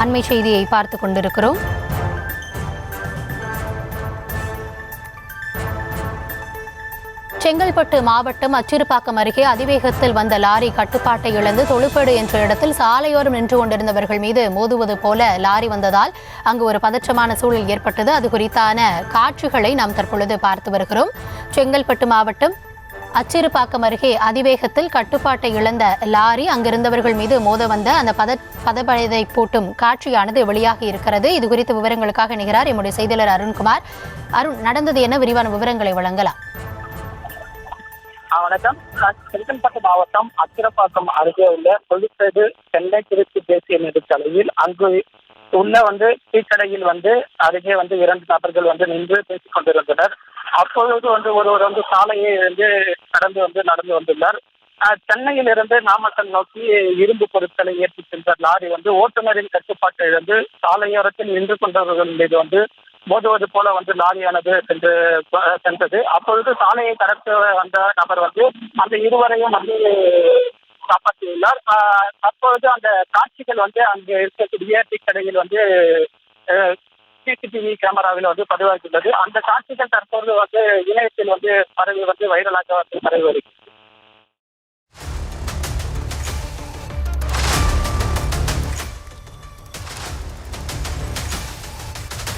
அண்மை செய்தியை பார்த்துக் கொண்டிருக்கிறோம். செங்கல்பட்டு மாவட்டம் அச்சிறுபாக்கம் அருகே அதிவேகத்தில் வந்த லாரி கட்டுப்பாட்டை இழந்து தொழுப்பேடு என்ற இடத்தில் சாலையோரம் நின்று கொண்டிருந்தவர்கள் மீது மோதுவது போல லாரி வந்ததால் அங்கு ஒரு பதற்றமான சூழல் ஏற்பட்டது. அது குறித்தான காட்சிகளை நாம் தற்பொழுது பார்த்து வருகிறோம். செங்கல்பட்டு மாவட்டம் அச்சிறுபாக்கம் அருகே அதிவேகத்தில் கட்டுப்பாட்டை இழந்த லாரி அங்கிருந்தவர்கள் மீது மோத வந்த அந்த பதபதை பூட்டும் காட்சியானது வெளியாகி இருக்கிறது. இது குறித்த விவரங்களுக்காக நிகரார் எம்முடைய செய்தியாளர் அருண்குமார். அருண், நடந்தது என்ன? விரிவான விவரங்களை வழங்கலாம். வணக்கம். செங்கல்பட்டு மாவட்டம் அச்சிறுபாக்கம் அருகே உள்ள தொழிற்பேடு சென்னை திருச்சி தேசிய நெடுஞ்சாலையில் அங்கு உள்ள டீக்கடையில் அருகே 2 நபர்கள் நின்று பேசிக் கொண்டிருந்தனர். அப்பொழுது ஒருவர் சாலையை கடந்து நடந்து வந்துள்ளார். சென்னையிலிருந்து நாமக்கல் நோக்கி இரும்பு பொருட்களை ஏற்றி சென்ற லாரி ஓட்டுநரின் கட்டுப்பாட்டை இழந்து சாலையோரத்தில் நின்று கொண்டவர்கள் மீது மோதுவது போல லாரியானது சென்றது. அப்பொழுது சாலையை கடக்க வந்த நபர் அந்த இருவரையும் காப்பாற்றியுள்ளார். அப்பொழுது அந்த காட்சிகள் அங்கு இருக்கக்கூடிய டீக்கடையில் சிசிடிவி கேமராவில் பதிவாகியுள்ளது. அந்த காட்சிகள் தற்போது இணையத்தில் பரவி வைரலாக பரவி வருகிறது.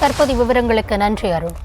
தற்போதைய விவரங்களுக்கு நன்றி அருண்.